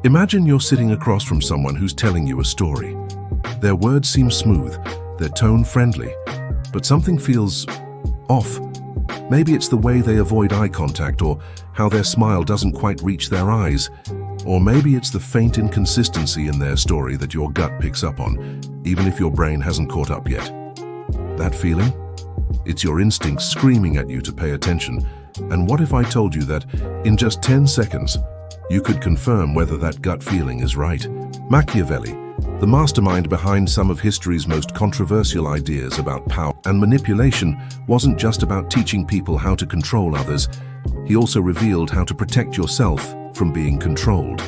Imagine you're sitting across from someone who's telling you a story. Their words seem smooth, their tone friendly, but something feels off. Maybe it's the way they avoid eye contact, or how their smile doesn't quite reach their eyes. Or maybe it's the faint inconsistency in their story that your gut picks up on, even if your brain hasn't caught up yet. That feeling? It's your instincts screaming at you to pay attention. And what if I told you that, in just 10 seconds, you could confirm whether that gut feeling is right? Machiavelli, the mastermind behind some of history's most controversial ideas about power and manipulation, wasn't just about teaching people how to control others. He also revealed how to protect yourself from being controlled.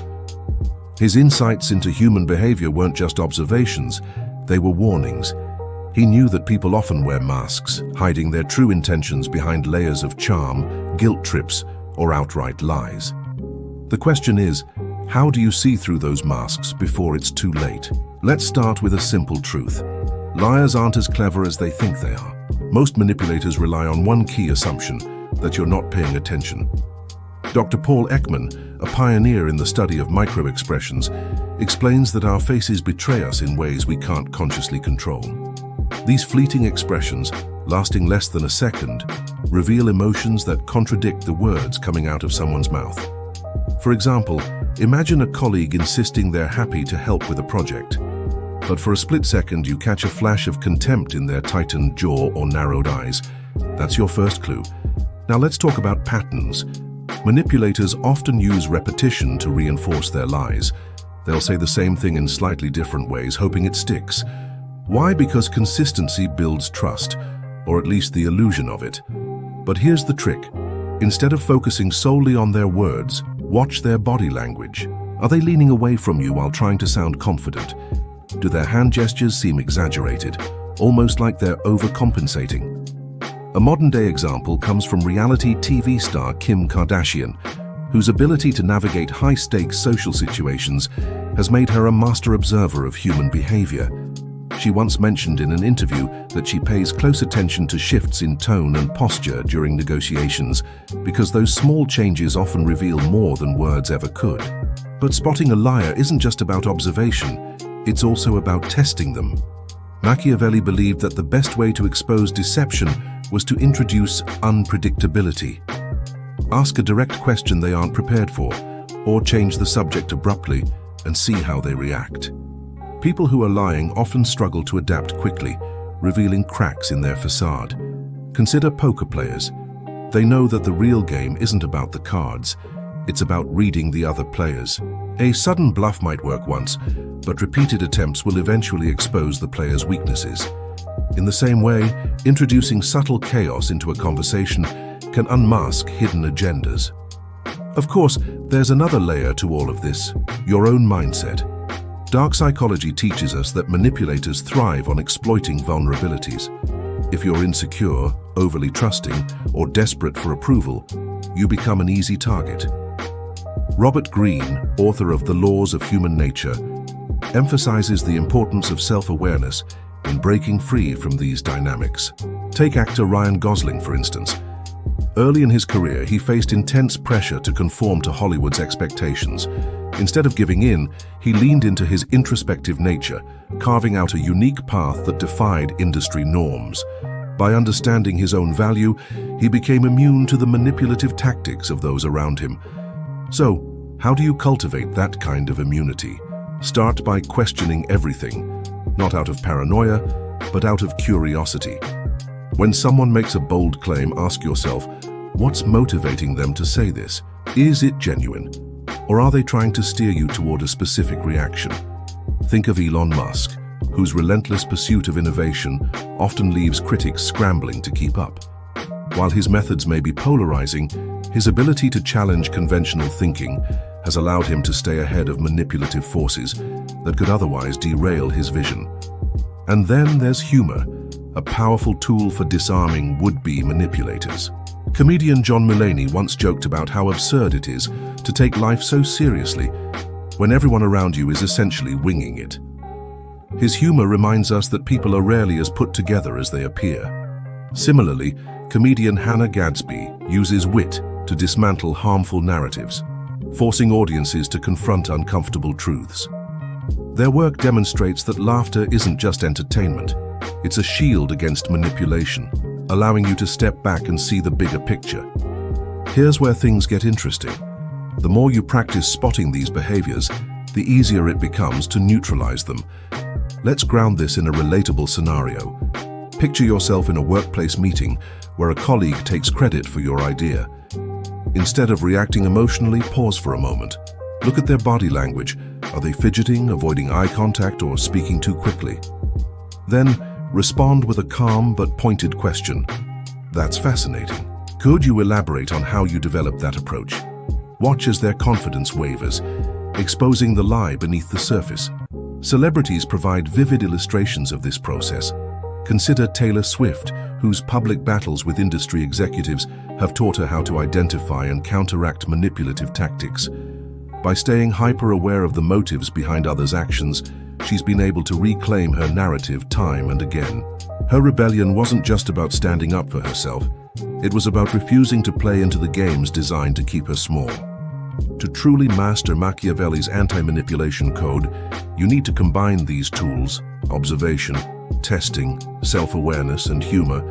His insights into human behavior weren't just observations, they were warnings. He knew that people often wear masks, hiding their true intentions behind layers of charm, guilt trips, or outright lies. The question is, how do you see through those masks before it's too late? Let's start with a simple truth. Liars aren't as clever as they think they are. Most manipulators rely on one key assumption, that you're not paying attention. Dr. Paul Ekman, a pioneer in the study of microexpressions, explains that our faces betray us in ways we can't consciously control. These fleeting expressions, lasting less than a second, reveal emotions that contradict the words coming out of someone's mouth. For example, imagine a colleague insisting they're happy to help with a project, but for a split second you catch a flash of contempt in their tightened jaw or narrowed eyes. That's your first clue. Now let's talk about patterns. Manipulators often use repetition to reinforce their lies. They'll say the same thing in slightly different ways, hoping it sticks. Why? Because consistency builds trust, or at least the illusion of it. But here's the trick. Instead of focusing solely on their words, watch their body language. Are they leaning away from you while trying to sound confident? Do their hand gestures seem exaggerated, almost like they're overcompensating? A modern-day example comes from reality TV star Kim Kardashian, whose ability to navigate high-stakes social situations has made her a master observer of human behavior. She once mentioned in an interview that she pays close attention to shifts in tone and posture during negotiations, because those small changes often reveal more than words ever could. But spotting a liar isn't just about observation, it's also about testing them. Machiavelli believed that the best way to expose deception was to introduce unpredictability. Ask a direct question they aren't prepared for, or change the subject abruptly and see how they react. People who are lying often struggle to adapt quickly, revealing cracks in their facade. Consider poker players. They know that the real game isn't about the cards, it's about reading the other players. A sudden bluff might work once, but repeated attempts will eventually expose the player's weaknesses. In the same way, introducing subtle chaos into a conversation can unmask hidden agendas. Of course, there's another layer to all of this, your own mindset. Dark psychology teaches us that manipulators thrive on exploiting vulnerabilities. If you're insecure, overly trusting, or desperate for approval, you become an easy target. Robert Greene, author of The Laws of Human Nature, emphasizes the importance of self-awareness in breaking free from these dynamics. Take actor Ryan Gosling, for instance. Early in his career, he faced intense pressure to conform to Hollywood's expectations. Instead of giving in, he leaned into his introspective nature, carving out a unique path that defied industry norms. By understanding his own value, he became immune to the manipulative tactics of those around him. So, how do you cultivate that kind of immunity? Start by questioning everything, not out of paranoia, but out of curiosity. When someone makes a bold claim, ask yourself, what's motivating them to say this? Is it genuine? Or are they trying to steer you toward a specific reaction? Think of Elon Musk, whose relentless pursuit of innovation often leaves critics scrambling to keep up. While his methods may be polarizing, his ability to challenge conventional thinking has allowed him to stay ahead of manipulative forces that could otherwise derail his vision. And then there's humor, a powerful tool for disarming would-be manipulators. Comedian John Mulaney once joked about how absurd it is to take life so seriously when everyone around you is essentially winging it. His humor reminds us that people are rarely as put together as they appear. Similarly, comedian Hannah Gadsby uses wit to dismantle harmful narratives. forcing audiences to confront uncomfortable truths. Their work demonstrates that laughter isn't just entertainment. It's a shield against manipulation, allowing you to step back and see the bigger picture. Here's where things get interesting. The more you practice spotting these behaviors, the easier it becomes to neutralize them. Let's ground this in a relatable scenario. Picture yourself in a workplace meeting where a colleague takes credit for your idea. Instead of reacting emotionally, pause for a moment. Look at their body language. Are they fidgeting, avoiding eye contact, or speaking too quickly? Then, respond with a calm but pointed question. That's fascinating. Could you elaborate on how you developed that approach? Watch as their confidence wavers, exposing the lie beneath the surface. Celebrities provide vivid illustrations of this process. Consider Taylor Swift, whose public battles with industry executives have taught her how to identify and counteract manipulative tactics. By staying hyper-aware of the motives behind others' actions, she's been able to reclaim her narrative time and again. Her rebellion wasn't just about standing up for herself. It was about refusing to play into the games designed to keep her small. To truly master Machiavelli's anti-manipulation code, you need to combine these tools, observation, testing, self-awareness, and humor,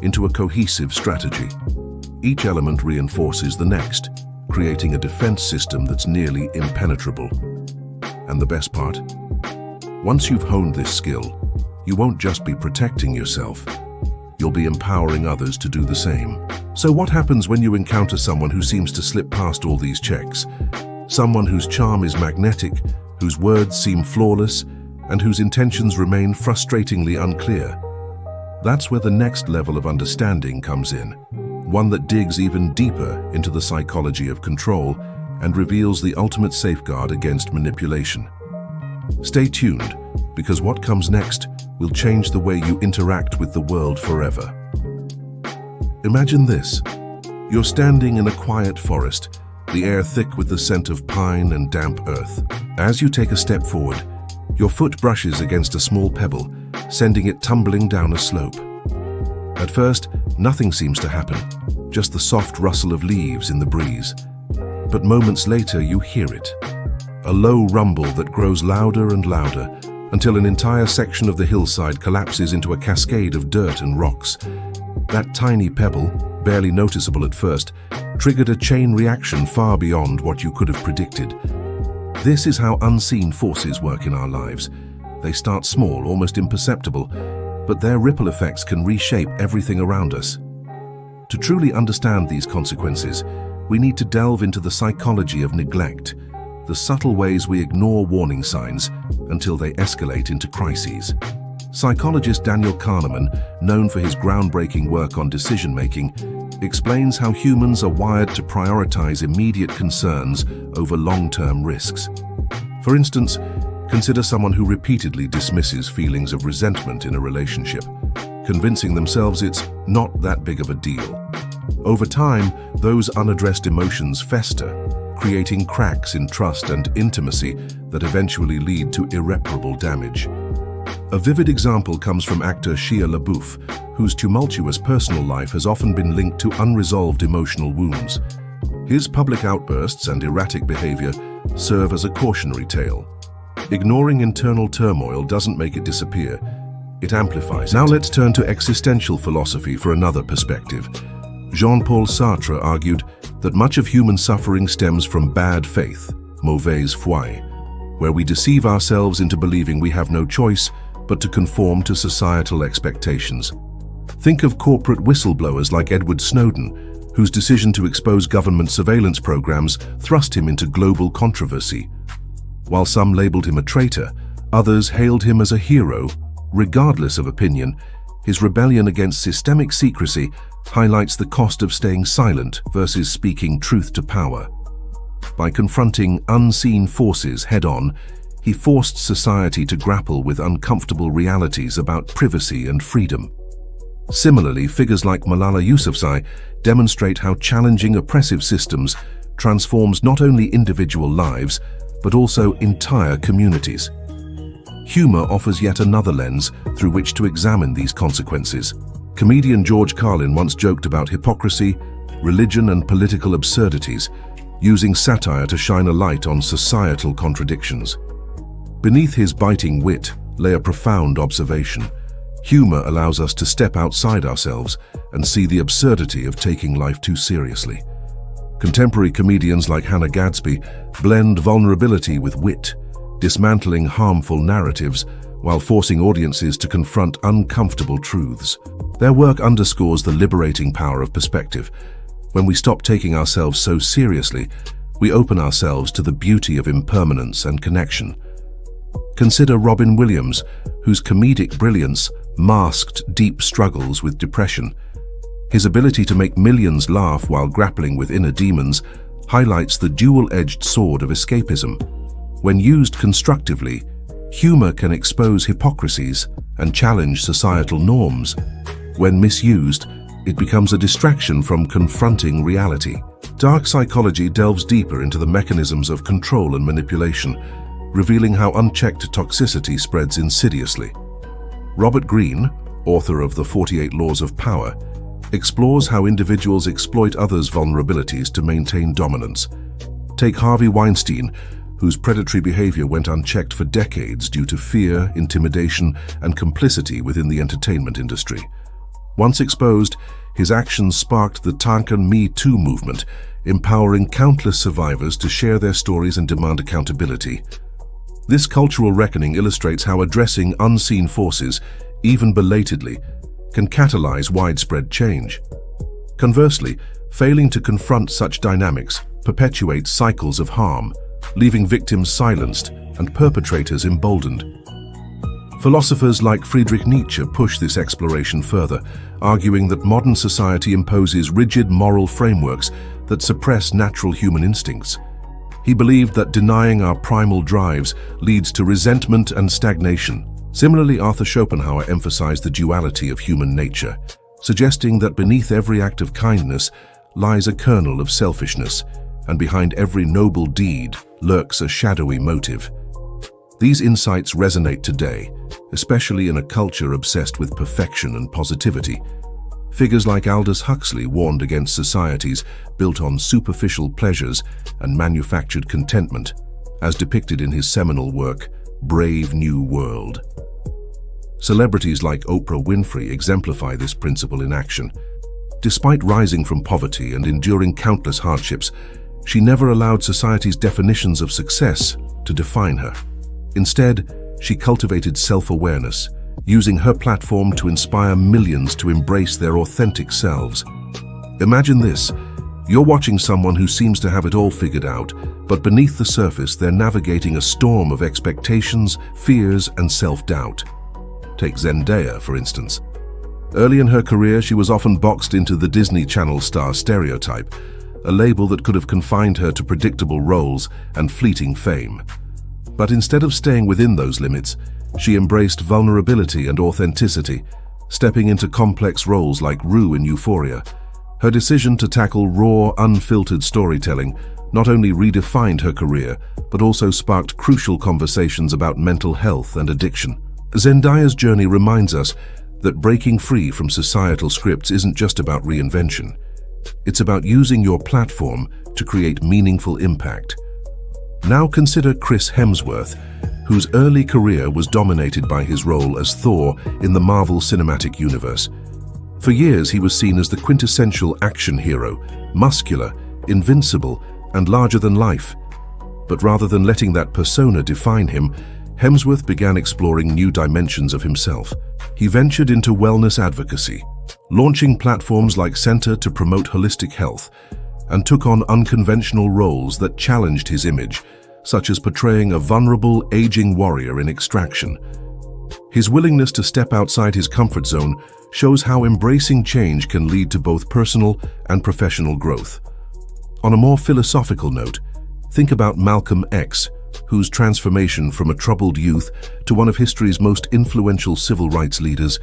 into a cohesive strategy. Each element reinforces the next, creating a defense system that's nearly impenetrable. And the best part? Once you've honed this skill, you won't just be protecting yourself, you'll be empowering others to do the same. So what happens when you encounter someone who seems to slip past all these checks? Someone whose charm is magnetic, whose words seem flawless, and whose intentions remain frustratingly unclear. That's where the next level of understanding comes in, one that digs even deeper into the psychology of control and reveals the ultimate safeguard against manipulation. Stay tuned, because what comes next will change the way you interact with the world forever. Imagine this. You're standing in a quiet forest, the air thick with the scent of pine and damp earth. As you take a step forward, your foot brushes against a small pebble, sending it tumbling down a slope. At first, nothing seems to happen, just the soft rustle of leaves in the breeze. But moments later, you hear it. A low rumble that grows louder and louder, until an entire section of the hillside collapses into a cascade of dirt and rocks. That tiny pebble, barely noticeable at first, triggered a chain reaction far beyond what you could have predicted. This is how unseen forces work in our lives. They start small, almost imperceptible, but their ripple effects can reshape everything around us. To truly understand these consequences, we need to delve into the psychology of neglect, the subtle ways we ignore warning signs until they escalate into crises. Psychologist Daniel Kahneman, known for his groundbreaking work on decision-making, explains how humans are wired to prioritize immediate concerns over long-term risks. For instance, consider someone who repeatedly dismisses feelings of resentment in a relationship, convincing themselves it's not that big of a deal. Over time, those unaddressed emotions fester, creating cracks in trust and intimacy that eventually lead to irreparable damage. A vivid example comes from actor Shia LaBeouf, whose tumultuous personal life has often been linked to unresolved emotional wounds. His public outbursts and erratic behavior serve as a cautionary tale. Ignoring internal turmoil doesn't make it disappear, it amplifies it. Now let's turn to existential philosophy for another perspective. Jean-Paul Sartre argued that much of human suffering stems from bad faith, mauvaise foi, where we deceive ourselves into believing we have no choice but to conform to societal expectations. Think of corporate whistleblowers like Edward Snowden, whose decision to expose government surveillance programs thrust him into global controversy. While some labeled him a traitor, others hailed him as a hero. Regardless of opinion, his rebellion against systemic secrecy highlights the cost of staying silent versus speaking truth to power. By confronting unseen forces head-on, he forced society to grapple with uncomfortable realities about privacy and freedom. Similarly, figures like Malala Yousafzai demonstrate how challenging oppressive systems transforms not only individual lives, but also entire communities. Humor offers yet another lens through which to examine these consequences. Comedian George Carlin once joked about hypocrisy, religion, and political absurdities, using satire to shine a light on societal contradictions. Beneath his biting wit lay a profound observation. Humor allows us to step outside ourselves and see the absurdity of taking life too seriously. Contemporary comedians like Hannah Gadsby blend vulnerability with wit, dismantling harmful narratives while forcing audiences to confront uncomfortable truths. Their work underscores the liberating power of perspective. When we stop taking ourselves so seriously, we open ourselves to the beauty of impermanence and connection. Consider Robin Williams, whose comedic brilliance masked deep struggles with depression. His ability to make millions laugh while grappling with inner demons highlights the dual-edged sword of escapism. When used constructively, humor can expose hypocrisies and challenge societal norms. When misused, it becomes a distraction from confronting reality. Dark psychology delves deeper into the mechanisms of control and manipulation, revealing how unchecked toxicity spreads insidiously. Robert Greene, author of The 48 Laws of Power, explores how individuals exploit others' vulnerabilities to maintain dominance. Take Harvey Weinstein, whose predatory behavior went unchecked for decades due to fear, intimidation, and complicity within the entertainment industry. Once exposed, his actions sparked the Tankan Me Too movement, empowering countless survivors to share their stories and demand accountability. This cultural reckoning illustrates how addressing unseen forces, even belatedly, can catalyze widespread change. Conversely, failing to confront such dynamics perpetuates cycles of harm, leaving victims silenced and perpetrators emboldened. Philosophers like Friedrich Nietzsche push this exploration further, arguing that modern society imposes rigid moral frameworks that suppress natural human instincts. He believed that denying our primal drives leads to resentment and stagnation. Similarly, Arthur Schopenhauer emphasized the duality of human nature, suggesting that beneath every act of kindness lies a kernel of selfishness, and behind every noble deed lurks a shadowy motive. These insights resonate today, especially in a culture obsessed with perfection and positivity. Figures like Aldous Huxley warned against societies built on superficial pleasures and manufactured contentment, as depicted in his seminal work, Brave New World. Celebrities like Oprah Winfrey exemplify this principle in action. Despite rising from poverty and enduring countless hardships, she never allowed society's definitions of success to define her. Instead, she cultivated self-awareness, using her platform to inspire millions to embrace their authentic selves. Imagine this: you're watching someone who seems to have it all figured out, but beneath the surface they're navigating a storm of expectations, fears, and self-doubt. Take Zendaya, for instance. Early in her career, she was often boxed into the Disney Channel star stereotype, a label that could have confined her to predictable roles and fleeting fame. But instead of staying within those limits, she embraced vulnerability and authenticity, stepping into complex roles like Rue in Euphoria. Her decision to tackle raw, unfiltered storytelling not only redefined her career, but also sparked crucial conversations about mental health and addiction. Zendaya's journey reminds us that breaking free from societal scripts isn't just about reinvention. It's about using your platform to create meaningful impact. Now consider Chris Hemsworth, whose early career was dominated by his role as Thor in the Marvel Cinematic Universe. For years, he was seen as the quintessential action hero, muscular, invincible, and larger than life. But rather than letting that persona define him, Hemsworth began exploring new dimensions of himself. He ventured into wellness advocacy, launching platforms like Center to promote holistic health, and took on unconventional roles that challenged his image, such as portraying a vulnerable, aging warrior in Extraction. His willingness to step outside his comfort zone shows how embracing change can lead to both personal and professional growth. On a more philosophical note, think about Malcolm X, whose transformation from a troubled youth to one of history's most influential civil rights leaders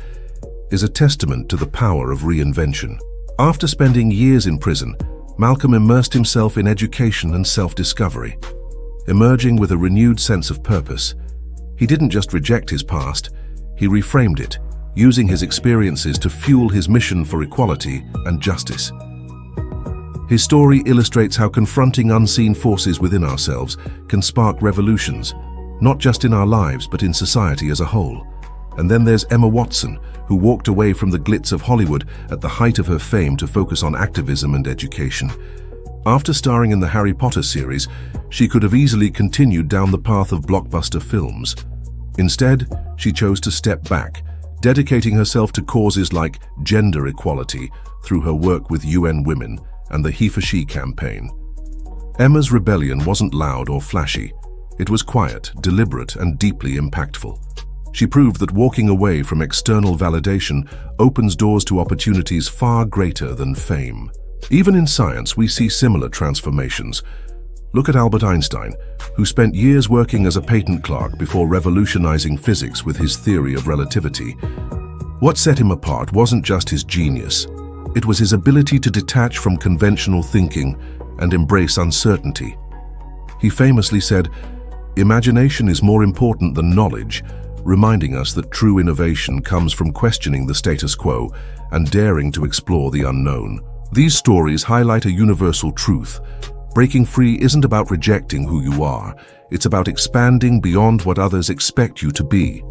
is a testament to the power of reinvention. After spending years in prison, Malcolm immersed himself in education and self-discovery. Emerging with a renewed sense of purpose, he didn't just reject his past, he reframed it, using his experiences to fuel his mission for equality and justice. His story illustrates how confronting unseen forces within ourselves can spark revolutions, not just in our lives but in society as a whole. And then there's Emma Watson, who walked away from the glitz of Hollywood at the height of her fame to focus on activism and education. After starring in the Harry Potter series, she could have easily continued down the path of blockbuster films. Instead, she chose to step back, dedicating herself to causes like gender equality through her work with UN Women and the He for She campaign. Emma's rebellion wasn't loud or flashy. It was quiet, deliberate, and deeply impactful. She proved that walking away from external validation opens doors to opportunities far greater than fame. Even in science, we see similar transformations. Look at Albert Einstein, who spent years working as a patent clerk before revolutionizing physics with his theory of relativity. What set him apart wasn't just his genius. It was his ability to detach from conventional thinking and embrace uncertainty. He famously said, "Imagination is more important than knowledge," reminding us that true innovation comes from questioning the status quo and daring to explore the unknown. These stories highlight a universal truth. Breaking free isn't about rejecting who you are. It's about expanding beyond what others expect you to be.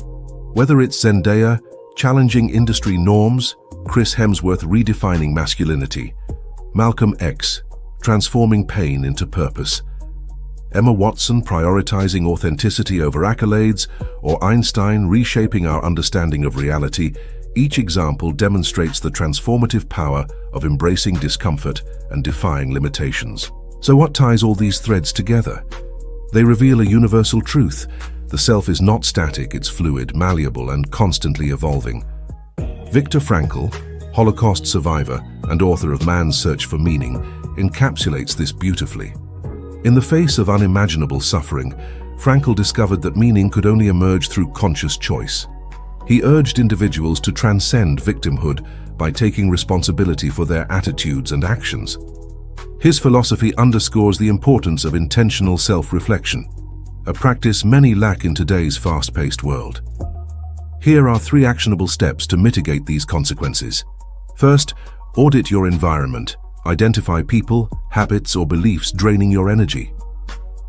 Whether it's Zendaya challenging industry norms, Chris Hemsworth redefining masculinity, Malcolm X transforming pain into purpose, Emma Watson prioritizing authenticity over accolades, or Einstein reshaping our understanding of reality, each example demonstrates the transformative power of embracing discomfort and defying limitations. So what ties all these threads together? They reveal a universal truth. The self is not static, it's fluid, malleable, and constantly evolving. Viktor Frankl, Holocaust survivor and author of Man's Search for Meaning, encapsulates this beautifully. In the face of unimaginable suffering, Frankl discovered that meaning could only emerge through conscious choice. He urged individuals to transcend victimhood by taking responsibility for their attitudes and actions. His philosophy underscores the importance of intentional self-reflection, a practice many lack in today's fast-paced world. Here are 3 actionable steps to mitigate these consequences. First, audit your environment. Identify people, habits, or beliefs draining your energy.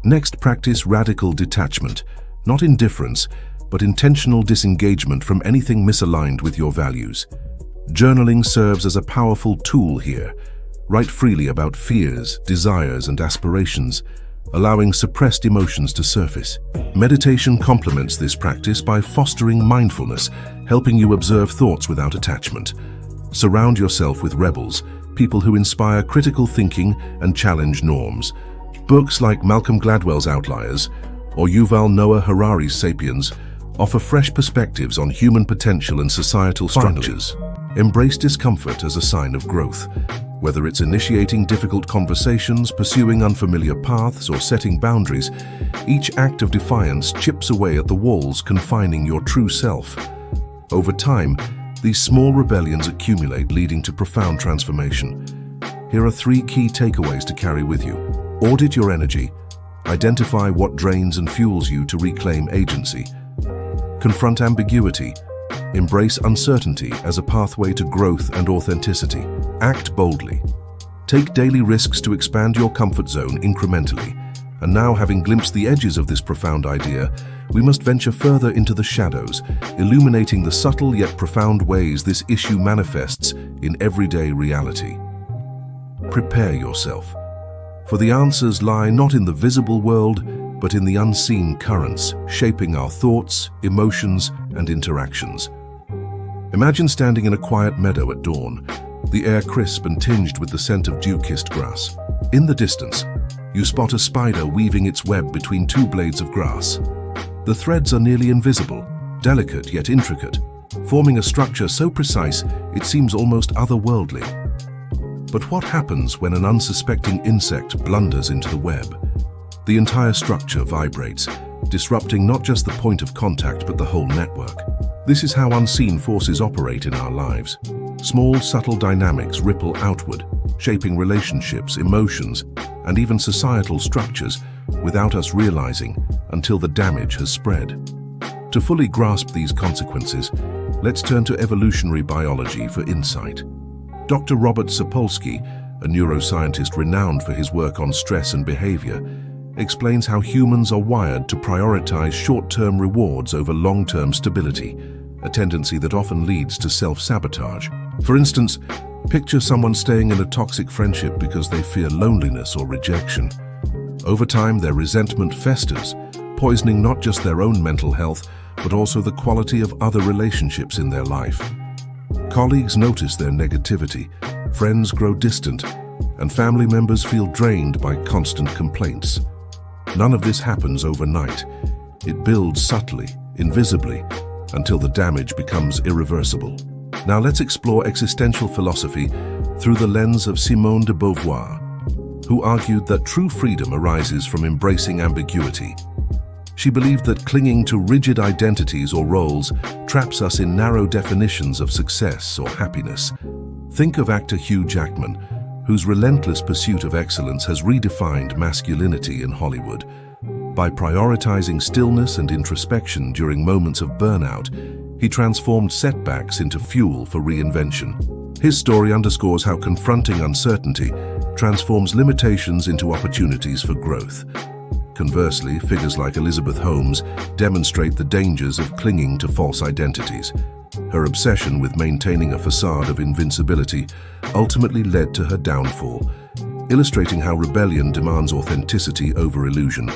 Next, practice radical detachment, not indifference, but intentional disengagement from anything misaligned with your values. Journaling serves as a powerful tool here. Write freely about fears, desires, and aspirations, allowing suppressed emotions to surface. Meditation complements this practice by fostering mindfulness, helping you observe thoughts without attachment. Surround yourself with rebels, people who inspire critical thinking and challenge norms. Books like Malcolm Gladwell's Outliers or Yuval Noah Harari's Sapiens offer fresh perspectives on human potential and societal structures. Embrace discomfort as a sign of growth. Whether it's initiating difficult conversations, pursuing unfamiliar paths, or setting boundaries, each act of defiance chips away at the walls confining your true self. Over time, these small rebellions accumulate, leading to profound transformation. Here are 3 key takeaways to carry with you. Audit your energy. Identify what drains and fuels you to reclaim agency. Confront ambiguity. Embrace uncertainty as a pathway to growth and authenticity. Act boldly. Take daily risks to expand your comfort zone incrementally. And now, having glimpsed the edges of this profound idea, we must venture further into the shadows, illuminating the subtle yet profound ways this issue manifests in everyday reality. Prepare yourself, for the answers lie not in the visible world, but in the unseen currents shaping our thoughts, emotions, and interactions. Imagine standing in a quiet meadow at dawn, the air crisp and tinged with the scent of dew-kissed grass. In the distance, you spot a spider weaving its web between 2 blades of grass. The threads are nearly invisible, delicate yet intricate, forming a structure so precise it seems almost otherworldly. But what happens when an unsuspecting insect blunders into the web? The entire structure vibrates, disrupting not just the point of contact but the whole network. This is how unseen forces operate in our lives. Small, subtle dynamics ripple outward, shaping relationships, emotions, and even societal structures without us realizing until the damage has spread. To fully grasp these consequences, let's turn to evolutionary biology for insight. Dr. Robert Sapolsky, a neuroscientist renowned for his work on stress and behavior, explains how humans are wired to prioritize short-term rewards over long-term stability, a tendency that often leads to self-sabotage. For instance, picture someone staying in a toxic friendship because they fear loneliness or rejection. Over time, their resentment festers, poisoning not just their own mental health, but also the quality of other relationships in their life. Colleagues notice their negativity, friends grow distant, and family members feel drained by constant complaints. None of this happens overnight. It builds subtly, invisibly, until the damage becomes irreversible. Now let's explore existential philosophy through the lens of Simone de Beauvoir, who argued that true freedom arises from embracing ambiguity. She believed that clinging to rigid identities or roles traps us in narrow definitions of success or happiness. Think of actor Hugh Jackman, whose relentless pursuit of excellence has redefined masculinity in Hollywood. By prioritizing stillness and introspection during moments of burnout, he transformed setbacks into fuel for reinvention. His story underscores how confronting uncertainty transforms limitations into opportunities for growth. Conversely, figures like Elizabeth Holmes demonstrate the dangers of clinging to false identities. Her obsession with maintaining a facade of invincibility ultimately led to her downfall, illustrating how rebellion demands authenticity over illusion.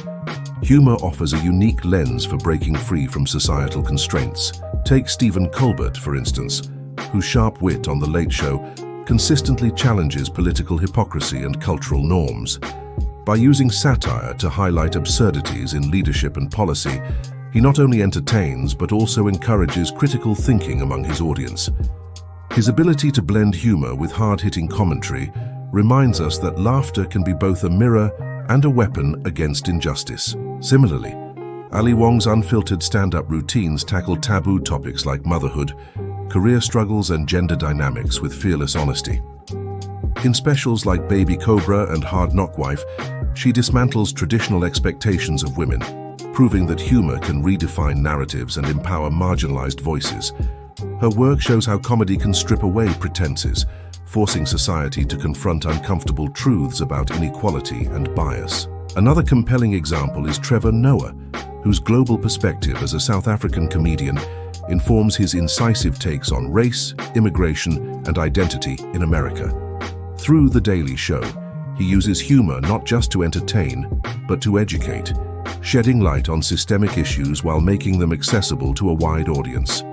Humor offers a unique lens for breaking free from societal constraints. Take Stephen Colbert, for instance, whose sharp wit on The Late Show consistently challenges political hypocrisy and cultural norms. By using satire to highlight absurdities in leadership and policy, he not only entertains but also encourages critical thinking among his audience. His ability to blend humor with hard-hitting commentary reminds us that laughter can be both a mirror and a weapon against injustice. Similarly, Ali Wong's unfiltered stand-up routines tackle taboo topics like motherhood, career struggles, and gender dynamics with fearless honesty. In specials like Baby Cobra and Hard Knock Wife, she dismantles traditional expectations of women, proving that humor can redefine narratives and empower marginalized voices. Her work shows how comedy can strip away pretenses, forcing society to confront uncomfortable truths about inequality and bias. Another compelling example is Trevor Noah, whose global perspective as a South African comedian informs his incisive takes on race, immigration, and identity in America. Through The Daily Show, he uses humor not just to entertain, but to educate, shedding light on systemic issues while making them accessible to a wide audience.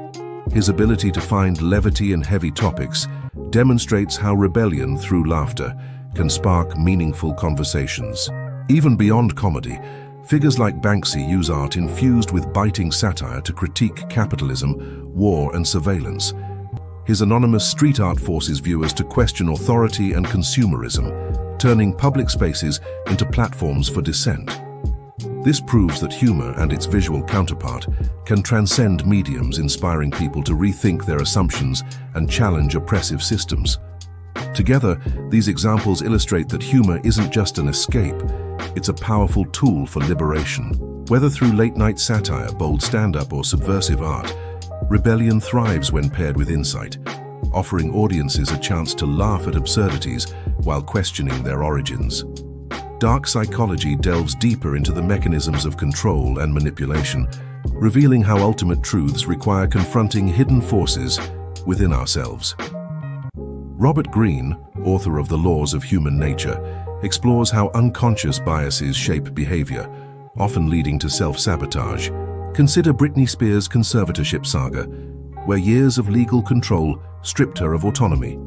His ability to find levity in heavy topics demonstrates how rebellion through laughter can spark meaningful conversations. Even beyond comedy, figures like Banksy use art infused with biting satire to critique capitalism, war, and surveillance. His anonymous street art forces viewers to question authority and consumerism, turning public spaces into platforms for dissent. This proves that humor and its visual counterpart can transcend mediums, inspiring people to rethink their assumptions and challenge oppressive systems. Together, these examples illustrate that humor isn't just an escape, it's a powerful tool for liberation. Whether through late-night satire, bold stand-up, or subversive art, rebellion thrives when paired with insight, offering audiences a chance to laugh at absurdities while questioning their origins. Dark psychology delves deeper into the mechanisms of control and manipulation, revealing how ultimate truths require confronting hidden forces within ourselves. Robert Greene, author of The Laws of Human Nature, explores how unconscious biases shape behavior, often leading to self-sabotage. Consider Britney Spears' conservatorship saga, where years of legal control stripped her of autonomy.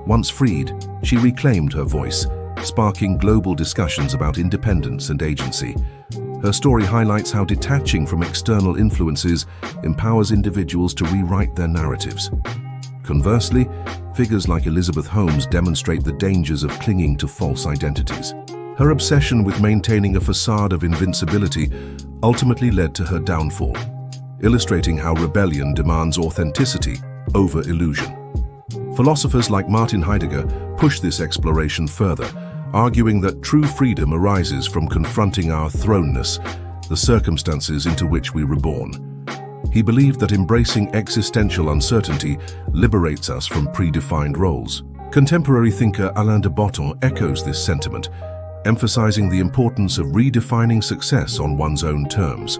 Once freed, she reclaimed her voice, sparking global discussions about independence and agency. Her story highlights how detaching from external influences empowers individuals to rewrite their narratives. Conversely, figures like Elizabeth Holmes demonstrate the dangers of clinging to false identities. Her obsession with maintaining a facade of invincibility ultimately led to her downfall, illustrating how rebellion demands authenticity over illusion. Philosophers like Martin Heidegger push this exploration further, arguing that true freedom arises from confronting our thrownness, the circumstances into which we were born. He believed that embracing existential uncertainty liberates us from predefined roles. Contemporary thinker Alain de Botton echoes this sentiment, emphasizing the importance of redefining success on one's own terms.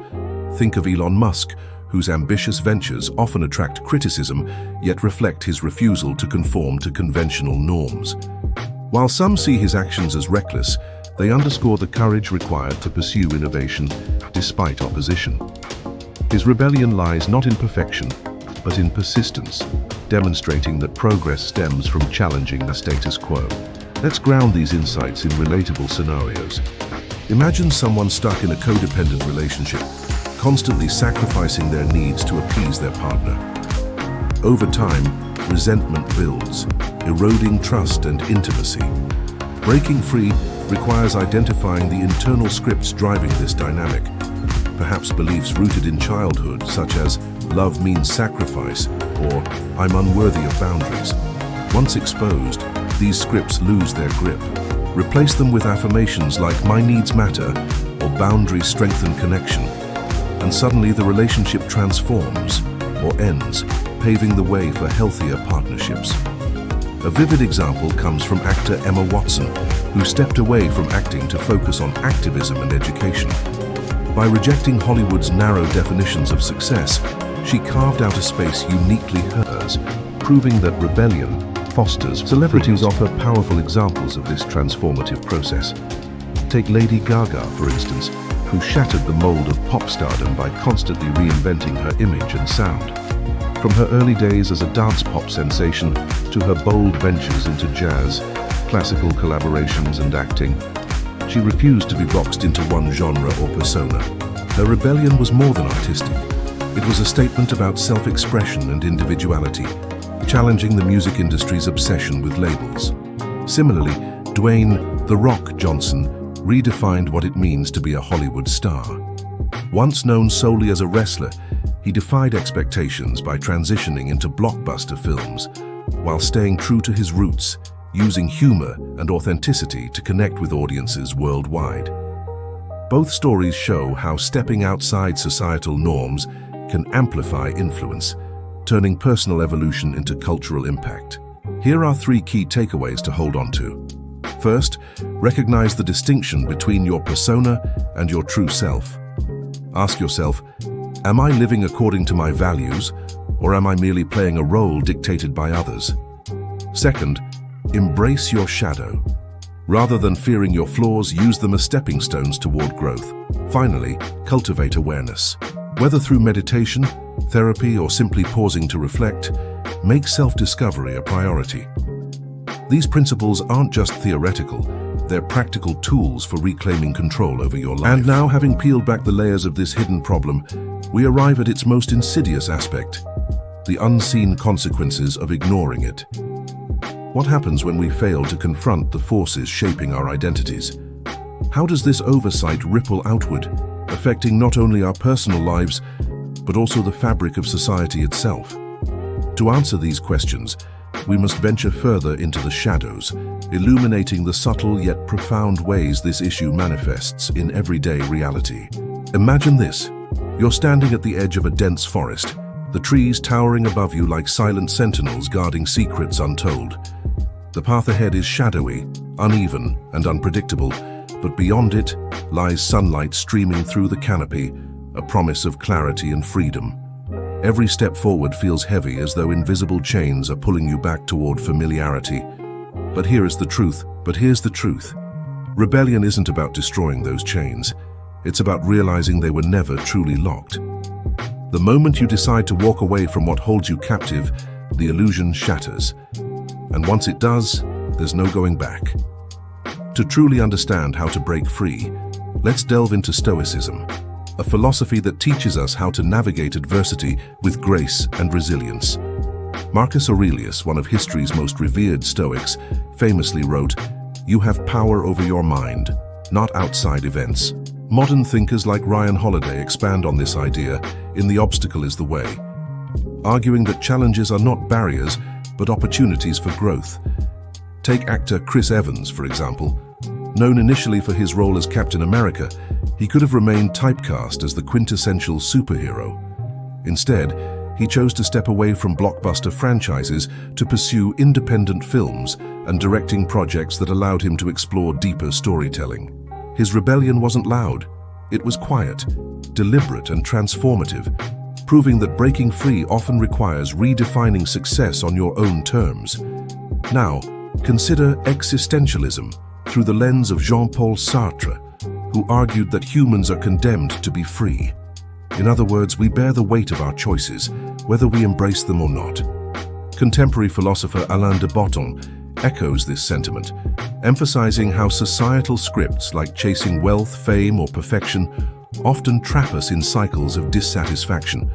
Think of Elon Musk, whose ambitious ventures often attract criticism, yet reflect his refusal to conform to conventional norms. While some see his actions as reckless, they underscore the courage required to pursue innovation despite opposition. His rebellion lies not in perfection, but in persistence, demonstrating that progress stems from challenging the status quo. Let's ground these insights in relatable scenarios. Imagine someone stuck in a codependent relationship, constantly sacrificing their needs to appease their partner. Over time, resentment builds, eroding trust and intimacy. Breaking free requires identifying the internal scripts driving this dynamic. Perhaps beliefs rooted in childhood, such as "love means sacrifice" or "I'm unworthy of boundaries." Once exposed, these scripts lose their grip. Replace them with affirmations like "my needs matter" or "boundaries strengthen connection," and suddenly the relationship transforms or ends, paving the way for healthier partnerships. A vivid example comes from actor Emma Watson, who stepped away from acting to focus on activism and education. By rejecting Hollywood's narrow definitions of success, she carved out a space uniquely hers, proving that rebellion fosters. Celebrities offer powerful examples of this transformative process. Take Lady Gaga, for instance, who shattered the mold of pop stardom by constantly reinventing her image and sound. From her early days as a dance pop sensation to her bold ventures into jazz, classical collaborations and acting, she refused to be boxed into one genre or persona. Her rebellion was more than artistic. It was a statement about self-expression and individuality, challenging the music industry's obsession with labels. Similarly, Dwayne "The Rock" Johnson redefined what it means to be a Hollywood star. Once known solely as a wrestler, he defied expectations by transitioning into blockbuster films, while staying true to his roots, using humor and authenticity to connect with audiences worldwide. Both stories show how stepping outside societal norms can amplify influence, turning personal evolution into cultural impact. Here are 3 key takeaways to hold on to. First, recognize the distinction between your persona and your true self. Ask yourself, am I living according to my values, or am I merely playing a role dictated by others? Second, embrace your shadow. Rather than fearing your flaws, use them as stepping stones toward growth. Finally, cultivate awareness. Whether through meditation, therapy, or simply pausing to reflect, make self-discovery a priority. These principles aren't just theoretical, they're practical tools for reclaiming control over your life. And now, having peeled back the layers of this hidden problem, we arrive at its most insidious aspect, the unseen consequences of ignoring it. What happens when we fail to confront the forces shaping our identities? How does this oversight ripple outward, affecting not only our personal lives, but also the fabric of society itself? To answer these questions, we must venture further into the shadows, illuminating the subtle yet profound ways this issue manifests in everyday reality. Imagine this. You're standing at the edge of a dense forest, the trees towering above you like silent sentinels guarding secrets untold. The path ahead is shadowy, uneven, and unpredictable, but beyond it lies sunlight streaming through the canopy, a promise of clarity and freedom. Every step forward feels heavy, as though invisible chains are pulling you back toward familiarity. But here's the truth. Rebellion isn't about destroying those chains. It's about realizing they were never truly locked. The moment you decide to walk away from what holds you captive, the illusion shatters. And once it does, there's no going back. To truly understand how to break free, let's delve into Stoicism, a philosophy that teaches us how to navigate adversity with grace and resilience. Marcus Aurelius, one of history's most revered Stoics, famously wrote, "You have power over your mind, not outside events." Modern thinkers like Ryan Holiday expand on this idea in The Obstacle is the Way, arguing that challenges are not barriers, but opportunities for growth. Take actor Chris Evans, for example. Known initially for his role as Captain America, he could have remained typecast as the quintessential superhero. Instead, he chose to step away from blockbuster franchises to pursue independent films and directing projects that allowed him to explore deeper storytelling. His rebellion wasn't loud. It was quiet, deliberate, and transformative, proving that breaking free often requires redefining success on your own terms. Now, consider existentialism through the lens of Jean-Paul Sartre, who argued that humans are condemned to be free. In other words, we bear the weight of our choices, whether we embrace them or not. Contemporary philosopher Alain de Botton echoes this sentiment, emphasizing how societal scripts like chasing wealth, fame, or perfection often trap us in cycles of dissatisfaction.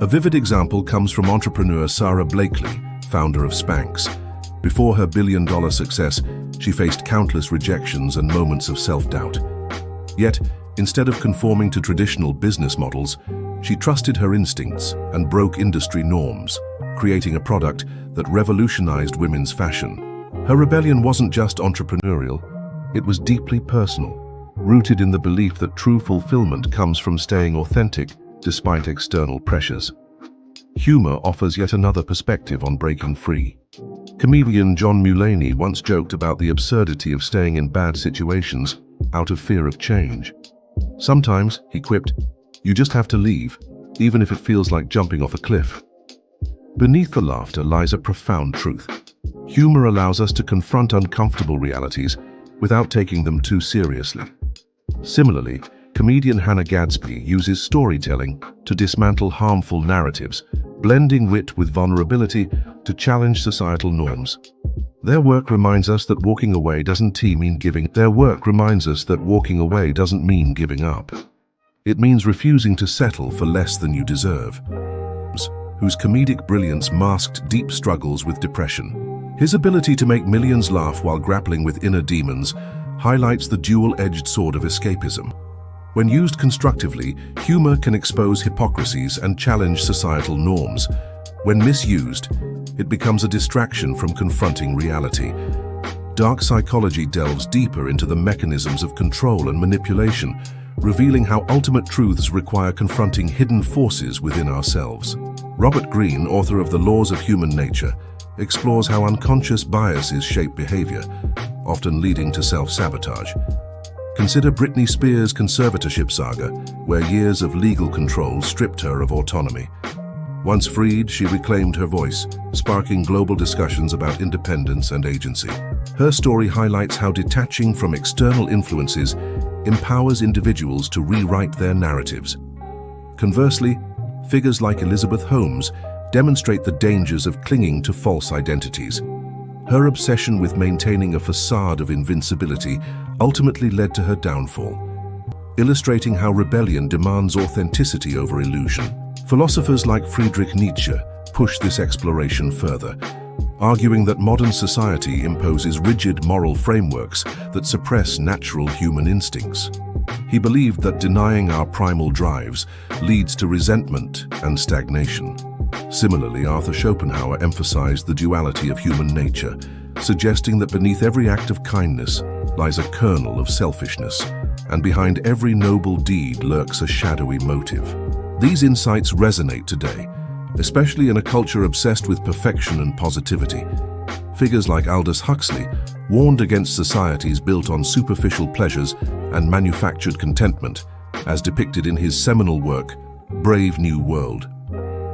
A vivid example comes from entrepreneur Sarah Blakely, founder of Spanx. Before her billion-dollar success, she faced countless rejections and moments of self-doubt. Yet, instead of conforming to traditional business models, she trusted her instincts and broke industry norms, creating a product that revolutionized women's fashion. Her rebellion wasn't just entrepreneurial, it was deeply personal, rooted in the belief that true fulfillment comes from staying authentic despite external pressures. Humor offers yet another perspective on breaking free. Comedian John Mulaney once joked about the absurdity of staying in bad situations out of fear of change. Sometimes, he quipped, you just have to leave, even if it feels like jumping off a cliff. Beneath the laughter lies a profound truth. Humor allows us to confront uncomfortable realities without taking them too seriously. Similarly, comedian Hannah Gadsby uses storytelling to dismantle harmful narratives, blending wit with vulnerability to challenge societal norms. Their work reminds us that walking away doesn't mean giving up. It means refusing to settle for less than you deserve. Whose comedic brilliance masked deep struggles with depression. His ability to make millions laugh while grappling with inner demons highlights the dual-edged sword of escapism. When used constructively, humor can expose hypocrisies and challenge societal norms. When misused, it becomes a distraction from confronting reality. Dark psychology delves deeper into the mechanisms of control and manipulation, revealing how ultimate truths require confronting hidden forces within ourselves. Robert Greene, author of The Laws of Human Nature, explores how unconscious biases shape behavior, often leading to self-sabotage. Consider Britney Spears' conservatorship saga, where years of legal control stripped her of autonomy. Once freed, she reclaimed her voice, sparking global discussions about independence and agency. Her story highlights how detaching from external influences empowers individuals to rewrite their narratives. Conversely, figures like Elizabeth Holmes demonstrate the dangers of clinging to false identities. Her obsession with maintaining a facade of invincibility ultimately led to her downfall, illustrating how rebellion demands authenticity over illusion. Philosophers like Friedrich Nietzsche push this exploration further, arguing that modern society imposes rigid moral frameworks that suppress natural human instincts. He believed that denying our primal drives leads to resentment and stagnation. Similarly, Arthur Schopenhauer emphasized the duality of human nature, suggesting that beneath every act of kindness lies a kernel of selfishness, and behind every noble deed lurks a shadowy motive. These insights resonate today, especially in a culture obsessed with perfection and positivity. Figures like Aldous Huxley warned against societies built on superficial pleasures and manufactured contentment, as depicted in his seminal work, Brave New World.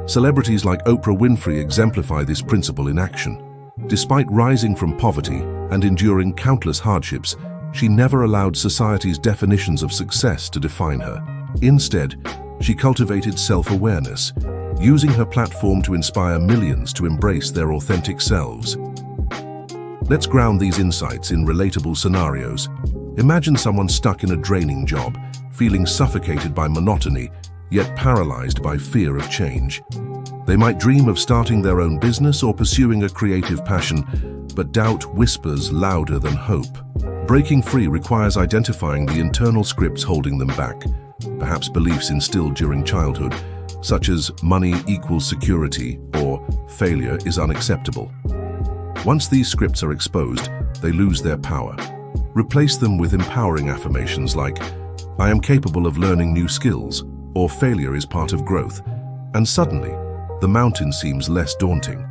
Celebrities like Oprah Winfrey exemplify this principle in action. Despite rising from poverty and enduring countless hardships, she never allowed society's definitions of success to define her. Instead, she cultivated self-awareness, using her platform to inspire millions to embrace their authentic selves. Let's ground these insights in relatable scenarios. Imagine someone stuck in a draining job, feeling suffocated by monotony, yet paralyzed by fear of change. They might dream of starting their own business or pursuing a creative passion, but doubt whispers louder than hope. Breaking free requires identifying the internal scripts holding them back, perhaps beliefs instilled during childhood, such as money equals security or failure is unacceptable. Once these scripts are exposed, they lose their power. Replace them with empowering affirmations like, I am capable of learning new skills, or failure is part of growth, and suddenly, the mountain seems less daunting.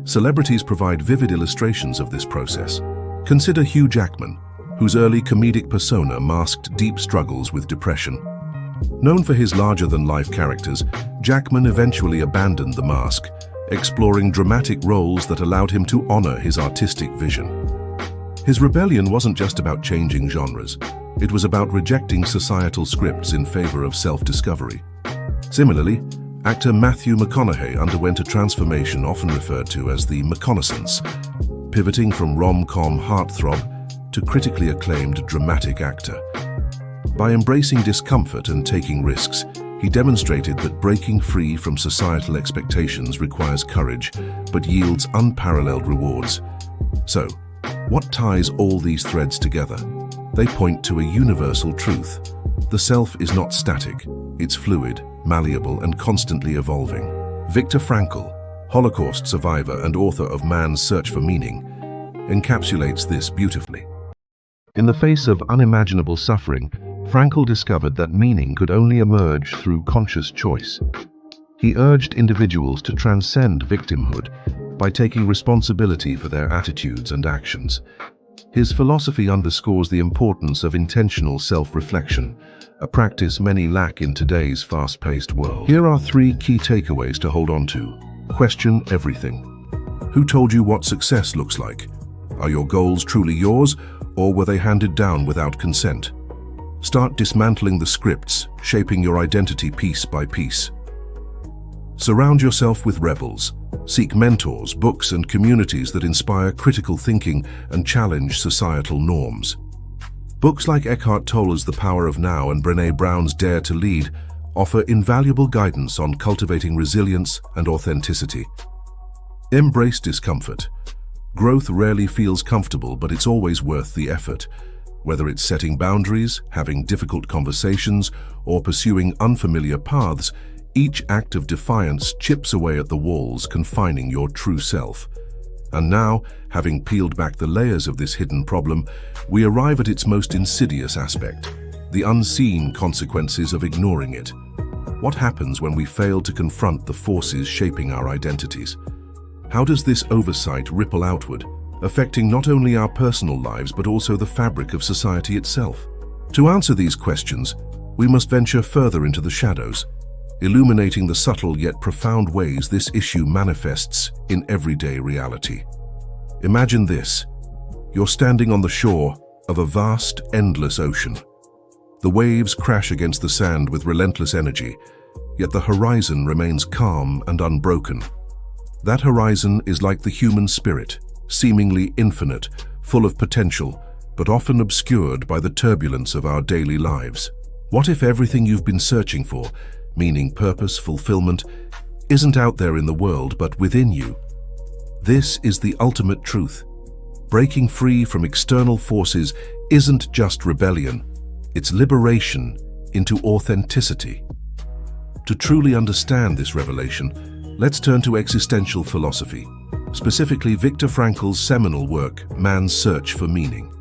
Celebrities provide vivid illustrations of this process. Consider Hugh Jackman, whose early comedic persona masked deep struggles with depression. Known for his larger-than-life characters, Jackman eventually abandoned the mask, exploring dramatic roles that allowed him to honor his artistic vision. His rebellion wasn't just about changing genres. It was about rejecting societal scripts in favor of self-discovery. Similarly, actor Matthew McConaughey underwent a transformation often referred to as the McConaissance, pivoting from rom-com heartthrob to critically acclaimed dramatic actor. By embracing discomfort and taking risks, he demonstrated that breaking free from societal expectations requires courage, but yields unparalleled rewards. So, what ties all these threads together? They point to a universal truth. The self is not static, it's fluid, malleable, and constantly evolving. Viktor Frankl, Holocaust survivor and author of Man's Search for Meaning, encapsulates this beautifully. In the face of unimaginable suffering, Frankl discovered that meaning could only emerge through conscious choice. He urged individuals to transcend victimhood by taking responsibility for their attitudes and actions. His philosophy underscores the importance of intentional self-reflection, a practice many lack in today's fast-paced world. Here are 3 key takeaways to hold on to. Question everything. Who told you what success looks like? Are your goals truly yours, or were they handed down without consent? Start dismantling the scripts, shaping your identity piece by piece. Surround yourself with rebels. Seek mentors, books, and communities that inspire critical thinking and challenge societal norms. Books like Eckhart Tolle's The Power of Now and Brené Brown's Dare to Lead offer invaluable guidance on cultivating resilience and authenticity. Embrace discomfort. Growth rarely feels comfortable, but it's always worth the effort. Whether it's setting boundaries, having difficult conversations, or pursuing unfamiliar paths, each act of defiance chips away at the walls confining your true self. And now, having peeled back the layers of this hidden problem, we arrive at its most insidious aspect, the unseen consequences of ignoring it. What happens when we fail to confront the forces shaping our identities? How does this oversight ripple outward, affecting not only our personal lives but also the fabric of society itself? To answer these questions, we must venture further into the shadows, illuminating the subtle yet profound ways this issue manifests in everyday reality. Imagine this. You're standing on the shore of a vast, endless ocean. The waves crash against the sand with relentless energy, yet the horizon remains calm and unbroken. That horizon is like the human spirit, seemingly infinite, full of potential, but often obscured by the turbulence of our daily lives. What if everything you've been searching for, meaning, purpose, fulfillment, isn't out there in the world but within you? This is the ultimate truth. Breaking free from external forces isn't just rebellion, it's liberation into authenticity. To truly understand this revelation, let's turn to existential philosophy, specifically Viktor Frankl's seminal work, Man's Search for Meaning.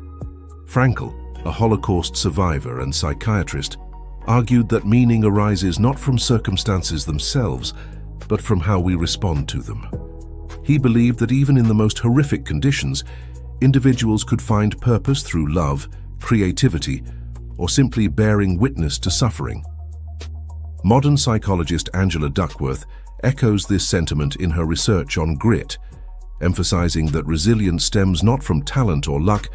Frankl, a Holocaust survivor and psychiatrist, argued that meaning arises not from circumstances themselves, but from how we respond to them. He believed that even in the most horrific conditions, individuals could find purpose through love, creativity, or simply bearing witness to suffering. Modern psychologist Angela Duckworth echoes this sentiment in her research on grit, emphasizing that resilience stems not from talent or luck,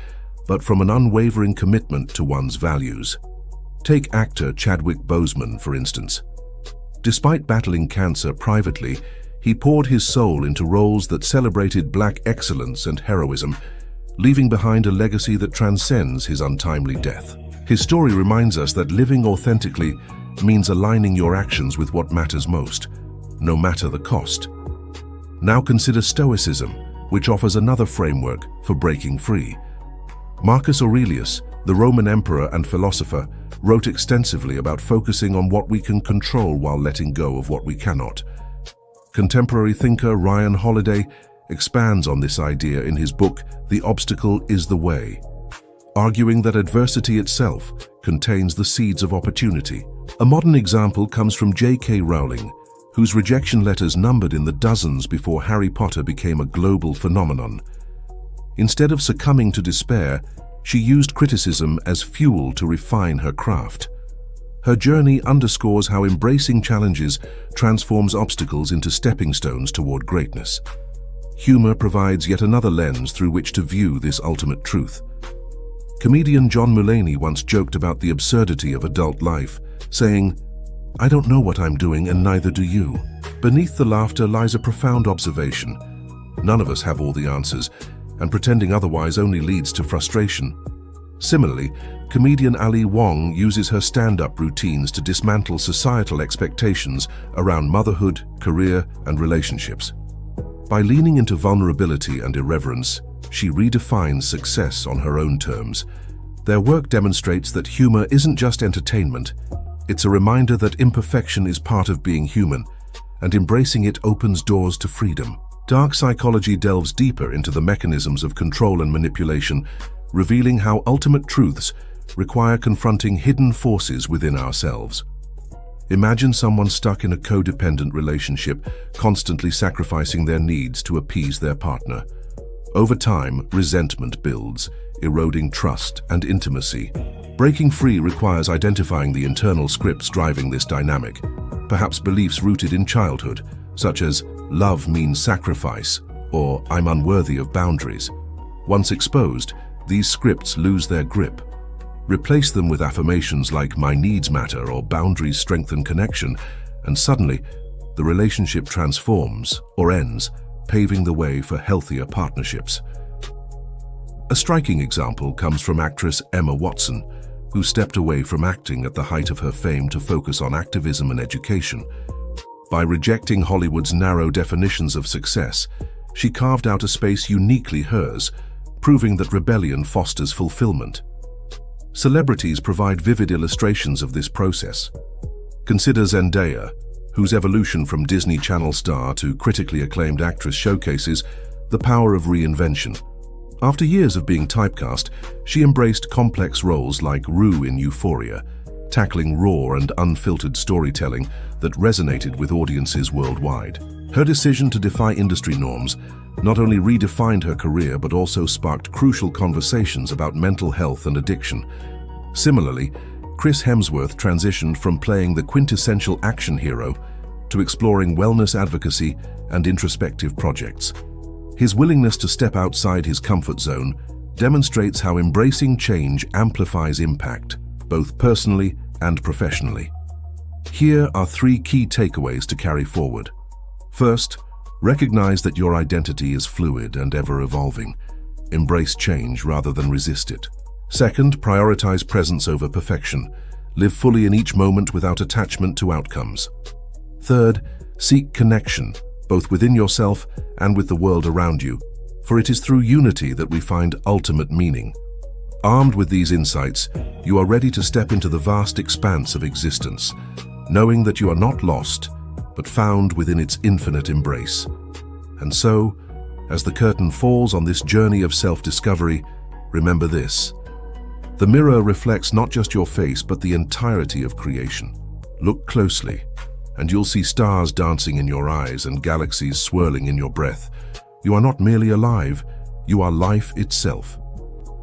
but from an unwavering commitment to one's values. Take actor Chadwick Boseman, for instance. Despite battling cancer privately, he poured his soul into roles that celebrated Black excellence and heroism, leaving behind a legacy that transcends his untimely death. His story reminds us that living authentically means aligning your actions with what matters most, no matter the cost. Now consider Stoicism, which offers another framework for breaking free. Marcus Aurelius, the Roman emperor and philosopher, wrote extensively about focusing on what we can control while letting go of what we cannot. Contemporary thinker Ryan Holiday expands on this idea in his book, The Obstacle is the Way, arguing that adversity itself contains the seeds of opportunity. A modern example comes from J.K. Rowling, whose rejection letters numbered in the dozens before Harry Potter became a global phenomenon. Instead of succumbing to despair, she used criticism as fuel to refine her craft. Her journey underscores how embracing challenges transforms obstacles into stepping stones toward greatness. Humor provides yet another lens through which to view this ultimate truth. Comedian John Mulaney once joked about the absurdity of adult life, saying, "I don't know what I'm doing and neither do you." Beneath the laughter lies a profound observation. None of us have all the answers, and pretending otherwise only leads to frustration. Similarly, comedian Ali Wong uses her stand-up routines to dismantle societal expectations around motherhood, career, and relationships. By leaning into vulnerability and irreverence, she redefines success on her own terms. Their work demonstrates that humor isn't just entertainment, it's a reminder that imperfection is part of being human, and embracing it opens doors to freedom. Dark psychology delves deeper into the mechanisms of control and manipulation, revealing how ultimate truths require confronting hidden forces within ourselves. Imagine someone stuck in a codependent relationship, constantly sacrificing their needs to appease their partner. Over time, resentment builds, eroding trust and intimacy. Breaking free requires identifying the internal scripts driving this dynamic, perhaps beliefs rooted in childhood, such as "love means sacrifice" or "I'm unworthy of boundaries." Once exposed, these scripts lose their grip. Replace them with affirmations like "my needs matter" or "boundaries strengthen connection," and suddenly, the relationship transforms or ends, paving the way for healthier partnerships. A striking example comes from actress Emma Watson, who stepped away from acting at the height of her fame to focus on activism and education. By rejecting Hollywood's narrow definitions of success, she carved out a space uniquely hers, proving that rebellion fosters fulfillment. Celebrities provide vivid illustrations of this process. Consider Zendaya, whose evolution from Disney Channel star to critically acclaimed actress showcases the power of reinvention. After years of being typecast, she embraced complex roles like Rue in Euphoria, tackling raw and unfiltered storytelling that resonated with audiences worldwide. Her decision to defy industry norms not only redefined her career but also sparked crucial conversations about mental health and addiction. Similarly, Chris Hemsworth transitioned from playing the quintessential action hero to exploring wellness advocacy and introspective projects. His willingness to step outside his comfort zone demonstrates how embracing change amplifies impact, both personally and professionally. Here are 3 key takeaways to carry forward. First, recognize that your identity is fluid and ever-evolving. Embrace change rather than resist it. Second, prioritize presence over perfection. Live fully in each moment without attachment to outcomes. Third, seek connection, both within yourself and with the world around you, for it is through unity that we find ultimate meaning. Armed with these insights, you are ready to step into the vast expanse of existence, knowing that you are not lost, but found within its infinite embrace. And so, as the curtain falls on this journey of self-discovery, remember this: the mirror reflects not just your face, but the entirety of creation. Look closely, and you'll see stars dancing in your eyes and galaxies swirling in your breath. You are not merely alive, you are life itself.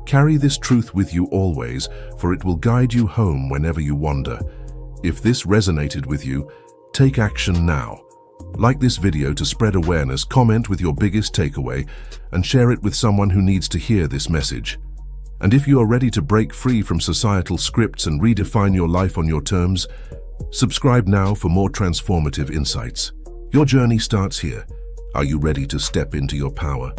Carry this truth with you always, for it will guide you home whenever you wander. If this resonated with you, take action now. Like this video to spread awareness, comment with your biggest takeaway, and share it with someone who needs to hear this message. And if you are ready to break free from societal scripts and redefine your life on your terms, subscribe now for more transformative insights. Your journey starts here. Are you ready to step into your power?